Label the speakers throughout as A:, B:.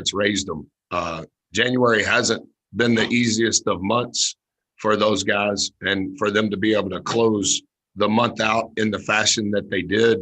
A: it's raised them. January hasn't been the easiest of months for those guys, and for them to be able to close the month out in the fashion that they did.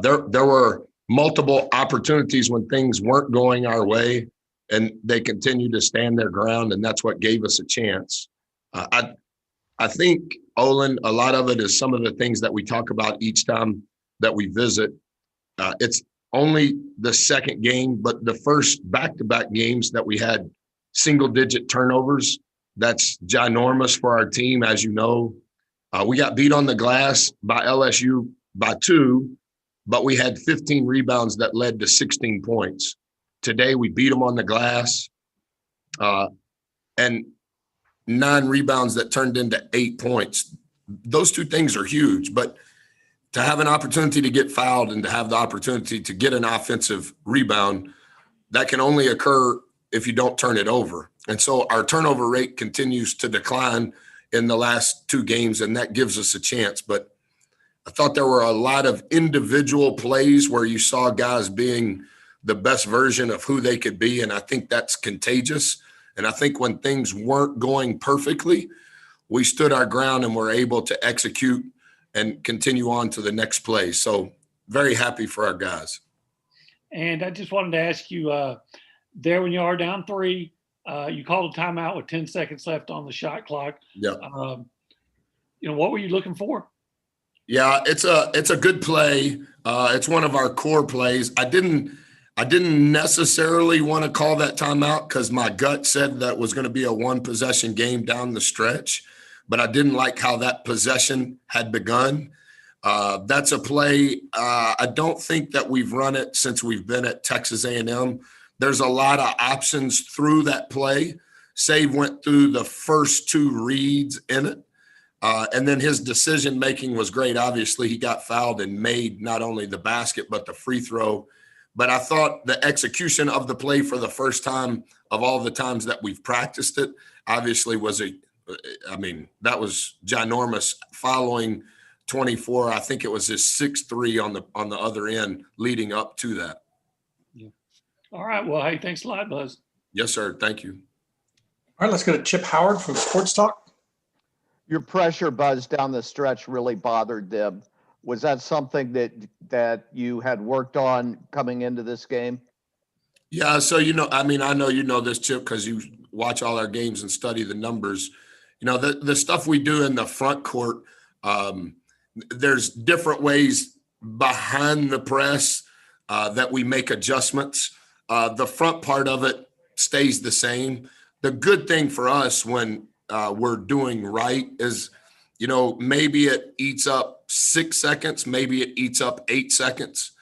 A: There were multiple opportunities when things weren't going our way, and they continued to stand their ground, and that's what gave us a chance. I think, Olin, a lot of it is some of the things that we talk about each time that we visit. It's only the second game, but the first back-to-back games that we had single-digit turnovers, that's ginormous for our team, as you know. We got beat on the glass by LSU by 2, but we had 15 rebounds that led to 16 points. Today, we beat them on the glass, and 9 rebounds that turned into 8 points. Those two things are huge, but to have an opportunity to get fouled and to have the opportunity to get an offensive rebound, that can only occur if you don't turn it over. And so our turnover rate continues to decline in the last 2 games, and that gives us a chance. But I thought there were a lot of individual plays where you saw guys being the best version of who they could be, and I think that's contagious. And I think when things weren't going perfectly, we stood our ground and were able to execute and continue on to the next play. So very happy for our guys.
B: And I just wanted to ask you, there when you are down 3, you called a timeout with 10 seconds left on the shot clock.
A: Yeah.
B: What were you looking for?
A: Yeah, it's a good play. It's one of our core plays. I didn't necessarily want to call that timeout because my gut said that was going to be a 1-possession game down the stretch, but I didn't like how that possession had begun. That's a play. I don't think that we've run it since we've been at Texas A&M. There's a lot of options through that play. Save went through the first 2 reads in it. And then his decision-making was great. Obviously, he got fouled and made not only the basket but the free throw. But I thought the execution of the play for the first time of all the times that we've practiced it obviously was that was ginormous. Following 24, I think it was his 6-3 on the other end leading up to that.
B: Yeah. All right. Well, hey, thanks a lot, Buzz.
A: Yes, sir. Thank you.
C: All right, let's go to Chip Howard from Sports Talk.
D: Your pressure, Buzz, down the stretch really bothered them. Was that something that you had worked on coming into this game?
A: Yeah, so I know you know this, Chip, because you watch all our games and study the numbers. The stuff we do in the front court, there's different ways behind the press that we make adjustments. The front part of it stays the same. The good thing for us when we're doing right is, maybe it eats up 6 seconds, maybe it eats up 8 seconds.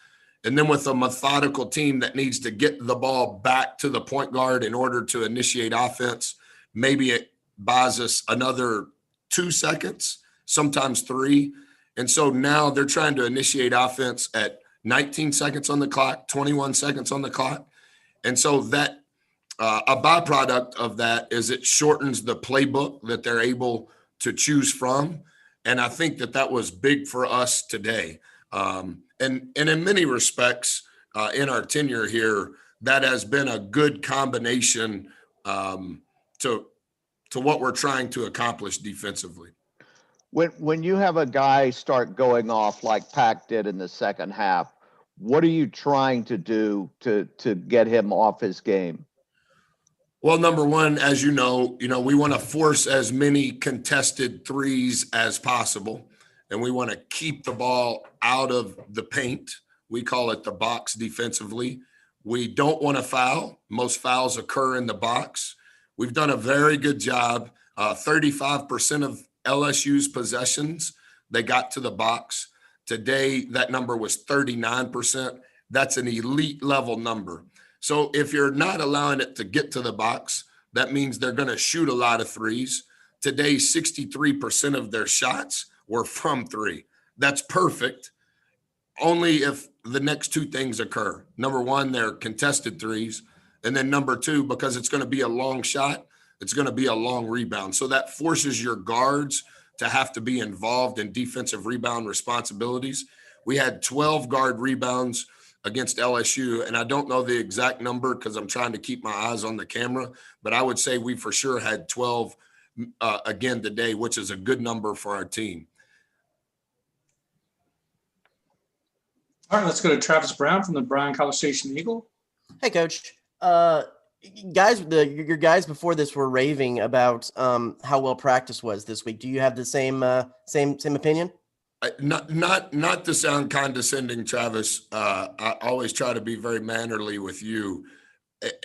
A: And then with a methodical team that needs to get the ball back to the point guard in order to initiate offense, maybe it buys us another 2 seconds, sometimes 3. And so now they're trying to initiate offense at 19 seconds on the clock, 21 seconds on the clock. And so that a byproduct of that is it shortens the playbook that they're able to choose from. And I think that was big for us today. And in many respects, in our tenure here, that has been a good combination to what we're trying to accomplish defensively.
D: When you have a guy start going off like Pack did in the second half, what are you trying to do to get him off his game?
A: Well, number one, as you know, we want to force as many contested threes as possible, and we want to keep the ball out of the paint. We call it the box defensively. We don't want to foul. Most fouls occur in the box. We've done a very good job. 35% of LSU's possessions, they got to the box. Today, that number was 39%. That's an elite level number. So if you're not allowing it to get to the box, that means they're going to shoot a lot of threes. Today, 63% of their shots were from 3. That's perfect. Only if the next 2 things occur. Number one, they're contested threes. And then number 2, because it's going to be a long shot, it's going to be a long rebound. So that forces your guards to have to be involved in defensive rebound responsibilities. We had 12 guard rebounds against LSU, and I don't know the exact number because I'm trying to keep my eyes on the camera, but I would say we for sure had 12 again today, which is a good number for our team.
C: All right, let's go to Travis Brown from the Bryan College Station Eagle.
E: Hey, Coach. Your guys before this were raving about how well practice was this week. Do you have the same opinion?
A: Not to sound condescending, Travis. I always try to be very mannerly with you,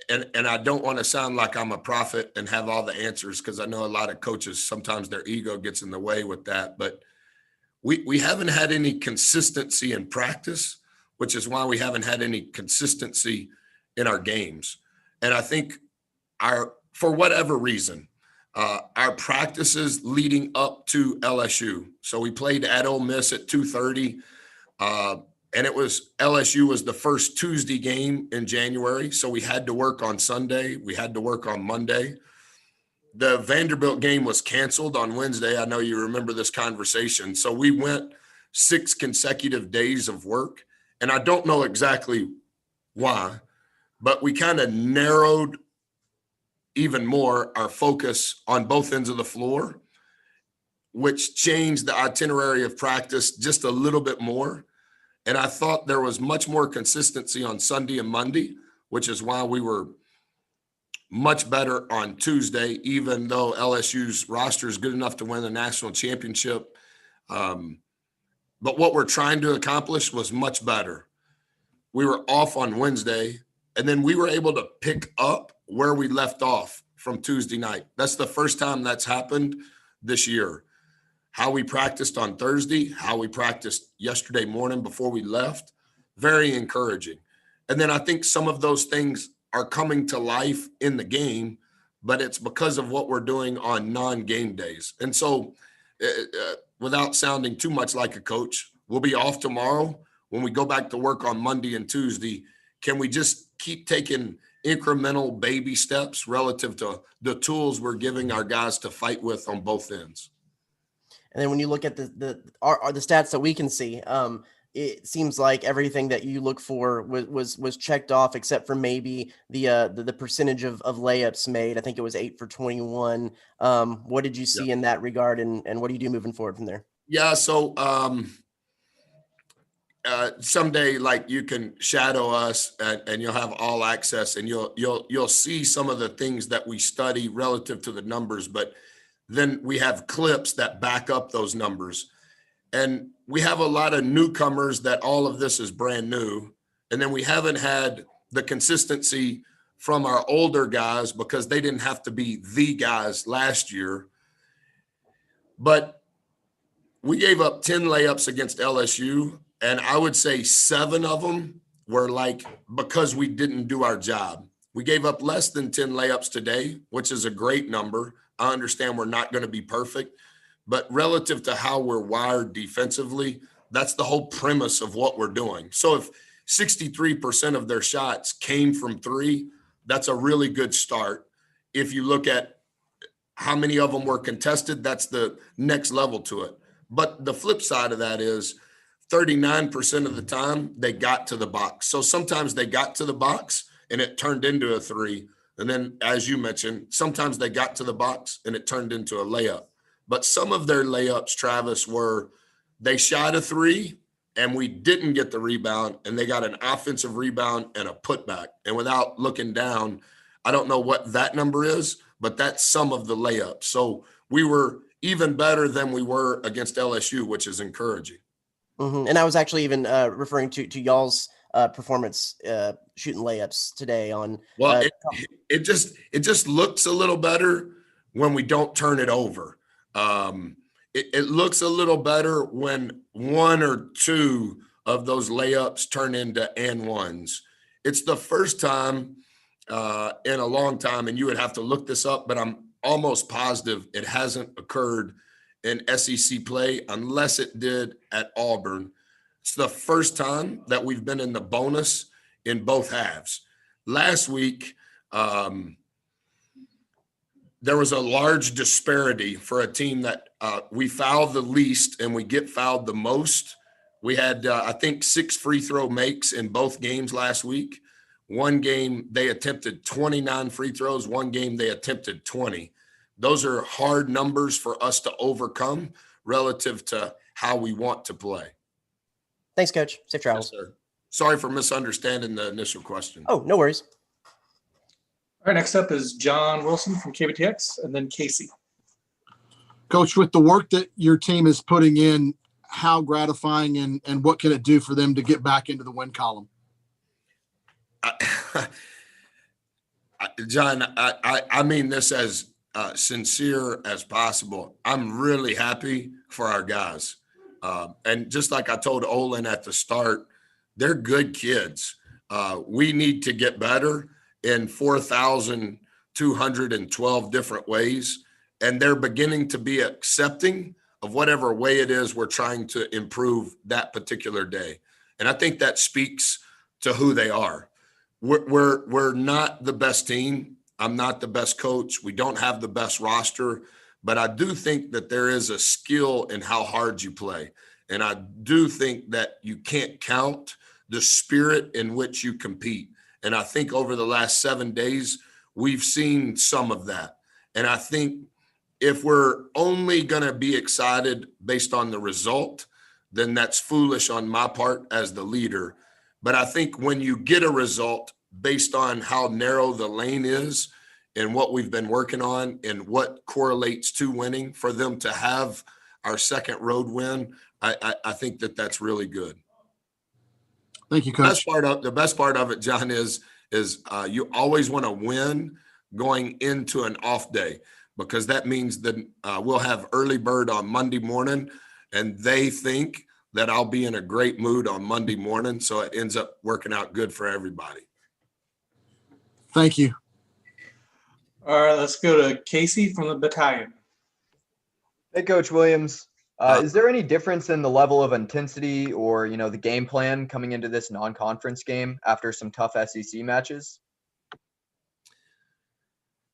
A: and I don't want to sound like I'm a prophet and have all the answers, because I know a lot of coaches, sometimes their ego gets in the way with that. But we haven't had any consistency in practice, which is why we haven't had any consistency in our games. And I think for whatever reason, our practices leading up to LSU. So we played at Ole Miss at 2:30, and LSU was the first Tuesday game in January. So we had to work on Sunday. We had to work on Monday. The Vanderbilt game was canceled on Wednesday. I know you remember this conversation. So we went 6 consecutive days of work, and I don't know exactly why, but we kind of narrowed even more our focus on both ends of the floor, which changed the itinerary of practice just a little bit more. And I thought there was much more consistency on Sunday and Monday, which is why we were much better on Tuesday, even though LSU's roster is good enough to win the national championship. But what we're trying to accomplish was much better. We were off on Wednesday, and then we were able to pick up where we left off from Tuesday night. That's the first time that's happened this year. How we practiced on Thursday, how we practiced yesterday morning before we left, very encouraging. And then I think some of those things are coming to life in the game, but it's because of what we're doing on non-game days. And so without sounding too much like a coach, we'll be off tomorrow. When we go back to work on Monday and Tuesday, can we just keep taking incremental baby steps relative to the tools we're giving our guys to fight with on both ends?
E: And then when you look at the stats that we can see, it seems like everything that you look for was checked off, except for maybe the percentage of layups made. I think it was 8 for 21. What did you see in that regard, and what do you do moving forward from there?
A: Yeah, so someday, like, you can shadow us and you'll have all access, and you'll see some of the things that we study relative to the numbers, but then we have clips that back up those numbers. And we have a lot of newcomers that all of this is brand new. And then we haven't had the consistency from our older guys because they didn't have to be the guys last year. But we gave up 10 layups against LSU, and I would say 7 of them were like because we didn't do our job. We gave up less than 10 layups today, which is a great number. I understand we're not going to be perfect, but relative to how we're wired defensively, that's the whole premise of what we're doing. So if 63% of their shots came from 3, that's a really good start. If you look at how many of them were contested, that's the next level to it. But the flip side of that is 39% of the time they got to the box. So sometimes they got to the box and it turned into a 3. And then, as you mentioned, sometimes they got to the box and it turned into a layup. But some of their layups, Travis, were they shot a 3 and we didn't get the rebound, and they got an offensive rebound and a putback. And without looking down, I don't know what that number is, but that's some of the layups. So we were even better than we were against LSU, which is encouraging.
E: Mm-hmm. And I was actually even referring to y'all's performance shooting layups today on.
A: Well, it just looks a little better when we don't turn it over. It looks a little better when 1 or 2 of those layups turn into and ones. It's the first time in a long time, and you would have to look this up, but I'm almost positive it hasn't occurred in SEC play unless it did at Auburn. It's the first time that we've been in the bonus in both halves. Last week, there was a large disparity for a team that we foul the least and we get fouled the most. We had, I think, 6 free throw makes in both games last week. One game, they attempted 29 free throws. One game, they attempted 20. Those are hard numbers for us to overcome relative to how we want to play.
E: Thanks, Coach. Safe travels.
A: Yes, sir. Sorry for misunderstanding the initial question.
E: Oh, no worries.
C: All right, next up is John Wilson from KBTX, and then Casey.
F: Coach, with the work that your team is putting in, how gratifying and what can it do for them to get back into the win column?
A: John, I mean this as sincere as possible. I'm really happy for our guys. And just like I told Olin at the start, they're good kids. We need to get better in 4,212 different ways. And they're beginning to be accepting of whatever way it is we're trying to improve that particular day. And I think that speaks to who they are. We're not the best team. I'm not the best coach. We don't have the best roster, but I do think that there is a skill in how hard you play. And I do think that you can't count the spirit in which you compete. And I think over the last 7 days, we've seen some of that. And I think if we're only going to be excited based on the result, then that's foolish on my part as the leader. But I think when you get a result based on how narrow the lane is and what we've been working on and what correlates to winning, for them to have our second road win, I think that that's really good.
F: Thank you, Coach.
A: The best part of it, John, is you always want to win going into an off day, because that means that we'll have early bird on Monday morning, and they think that I'll be in a great mood on Monday morning. So it ends up working out good for everybody.
F: Thank you.
C: All right, let's go to Casey from the battalion.
G: Hey, Coach Williams. Is there any difference in the level of intensity or, the game plan coming into this non-conference game after some tough SEC matches?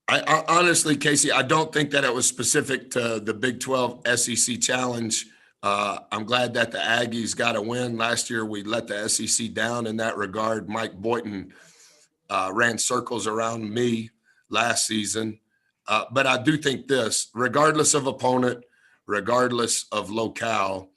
A: I honestly, Casey, I don't think that it was specific to the Big 12 SEC Challenge. I'm glad that the Aggies got a win. Last year, we let the SEC down in that regard. Mike Boynton ran circles around me last season. But I do think this, regardless of opponent, regardless of locale,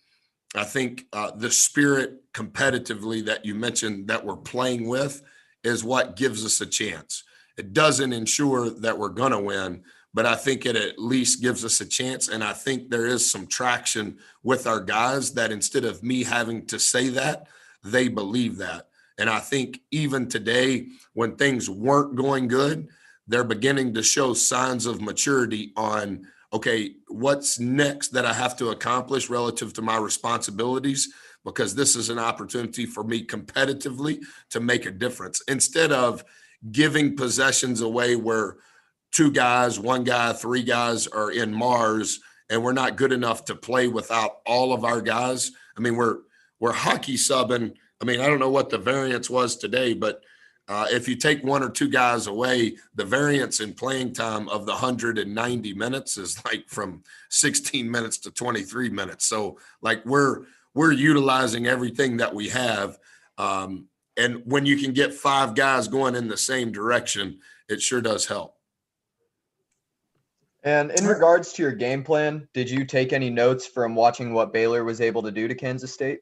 A: I think the spirit competitively that you mentioned that we're playing with is what gives us a chance. It doesn't ensure that we're going to win, but I think it at least gives us a chance. And I think there is some traction with our guys that instead of me having to say that, they believe that. And I think even today, when things weren't going good, they're beginning to show signs of maturity on, okay, what's next that I have to accomplish relative to my responsibilities, because this is an opportunity for me competitively to make a difference instead of giving possessions away where 2 guys, 1 guy, 3 guys are in Mars and we're not good enough to play without all of our guys. I mean, we're hockey subbing. I mean, I don't know what the variance was today, but if you take 1 or 2 guys away, the variance in playing time of the 190 minutes is like from 16 minutes to 23 minutes. So like we're utilizing everything that we have. And when you can get 5 guys going in the same direction, it sure does help.
G: And in regards to your game plan, did you take any notes from watching what Baylor was able to do to Kansas State?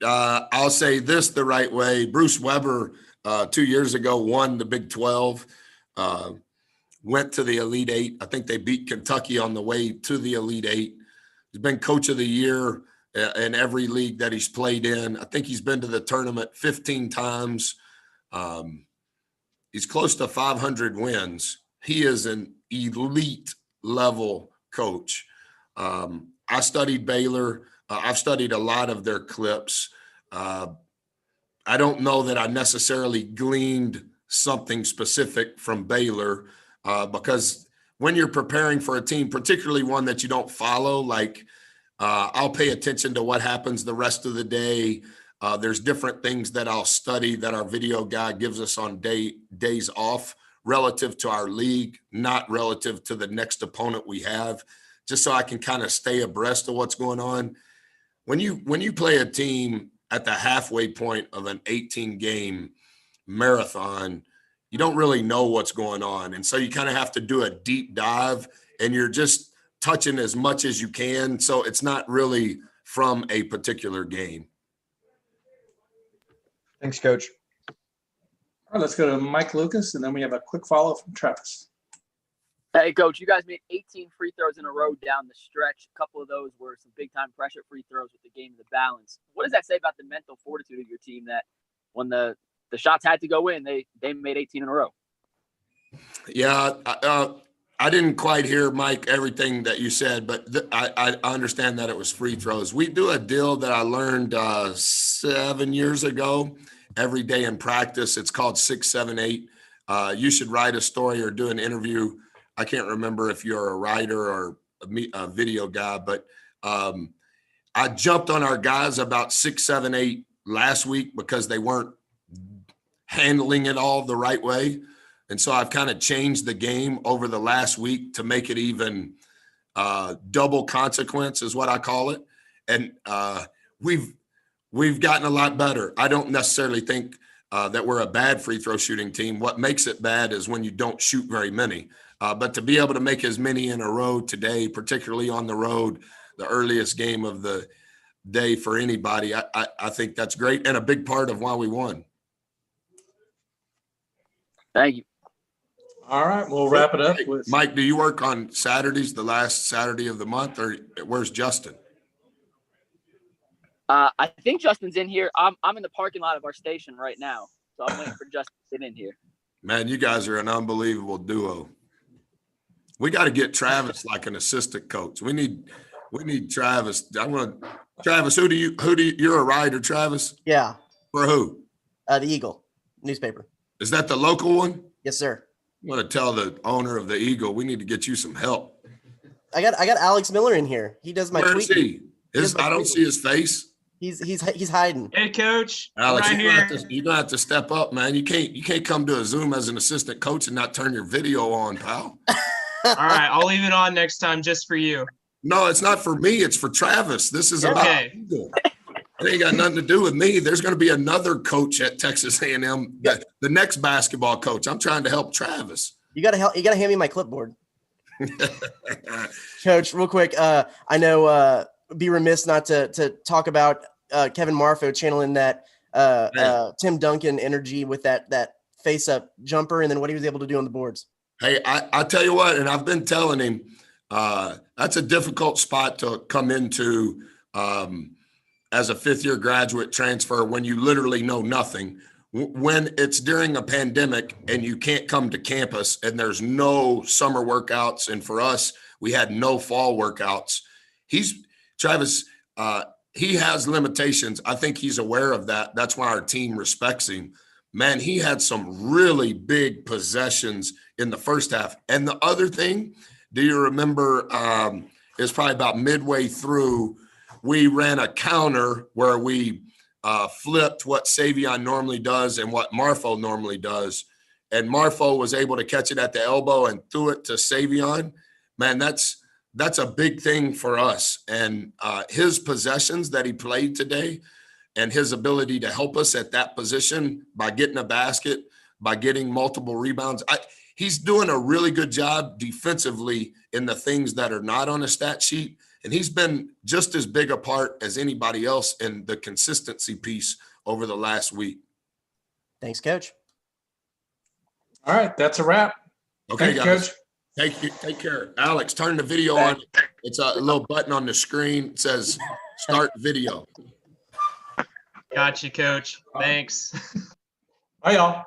A: I'll say this the right way. Bruce Weber 2 years ago won the Big 12, went to the Elite Eight. I think they beat Kentucky on the way to the Elite Eight. He's been coach of the year in every league that he's played in. I think he's been to the tournament 15 times. He's close to 500 wins. He is an elite level coach. I studied Baylor. I've studied a lot of their clips. I don't know that I necessarily gleaned something specific from Baylor because when you're preparing for a team, particularly one that you don't follow, like I'll pay attention to what happens the rest of the day. There's different things that I'll study that our video guy gives us on days off relative to our league, not relative to the next opponent we have, just so I can kind of stay abreast of what's going on. when you play a team at the halfway point of an 18-game marathon, you don't really know what's going on. And so you kind of have to do a deep dive, and you're just touching as much as you can. So it's not really from a particular game.
G: Thanks, Coach.
C: All right, let's go to Mike Lucas, and then we have a quick follow from Travis.
H: Hey, Coach, you guys made 18 free throws in a row down the stretch. A couple of those were some big-time pressure free throws with the game of the balance. What does that say about the mental fortitude of your team that when the shots had to go in, they made 18 in a row?
A: Yeah, I didn't quite hear, Mike, everything that you said, but I understand that it was free throws. We do a deal that I learned 7 years ago every day in practice. It's called 678. You should write a story or do an interview. I can't remember if you're a writer or a video guy, but I jumped on our guys about 678 last week because they weren't handling it all the right way. And so I've kind of changed the game over the last week to make it even double consequence is what I call it. And we've gotten a lot better. I don't necessarily think that we're a bad free throw shooting team. What makes it bad is when you don't shoot very many. But to be able to make as many in a row today, particularly on the road, the earliest game of the day for anybody, I think that's great and a big part of why we won.
H: Thank you.
C: All right, we'll wrap it up with
A: Mike, do you work on Saturdays, the last Saturday of the month, or where's Justin?
H: I think Justin's in here. I'm in the parking lot of our station right now, so I'm waiting for Justin to get in here. Man,
A: you guys are an unbelievable duo. We got to get Travis like an assistant coach. We need Travis. Travis, who do you you're a writer, Travis?
E: Yeah.
A: For who?
E: The Eagle newspaper.
A: Is that the local one?
E: Yes, sir.
A: I'm going to tell the owner of the Eagle, we need to get you some help.
E: I got Alex Miller in here. He does my
A: Where
E: tweet.
A: is he? I don't see his face.
E: He's hiding.
I: Hey, Coach.
A: Alex,
I: right
A: you're gonna have to step up, man. You can't come to a Zoom as an assistant coach and not turn your video on, pal.
I: All right, I'll leave it on next time just for you.
A: No, it's not for me. It's for Travis. This is about Eagle. It ain't got nothing to do with me. There's going to be another coach at Texas A&M, the next basketball coach. I'm trying to help Travis.
E: You got to hand me my clipboard. Coach, real quick. I know be remiss not to talk about Kevin Marfo channeling that Tim Duncan energy with that face-up jumper and then what he was able to do on the boards.
A: Hey, I tell you what, and I've been telling him, that's a difficult spot to come into as a fifth-year graduate transfer when you literally know nothing. When it's during a pandemic and you can't come to campus and there's no summer workouts, and for us, we had no fall workouts. Travis, he has limitations. I think he's aware of that. That's why our team respects him. Man, he had some really big possessions in the first half. And the other thing, do you remember, it was probably about midway through, we ran a counter where we flipped what Savion normally does and what Marfo normally does. And Marfo was able to catch it at the elbow and threw it to Savion. Man, that's a big thing for us. And his possessions that he played today and his ability to help us at that position by getting a basket, by getting multiple rebounds. He's doing a really good job defensively in the things that are not on a stat sheet. And he's been just as big a part as anybody else in the consistency piece over the last week.
E: Thanks, Coach.
C: All right, that's a wrap.
A: Okay,
C: Thanks,
A: guys.
C: Coach.
A: Take care. Alex, turn the video on. It's a little button on the screen. It says start video.
I: Got you, Coach. Thanks.
C: Bye, y'all.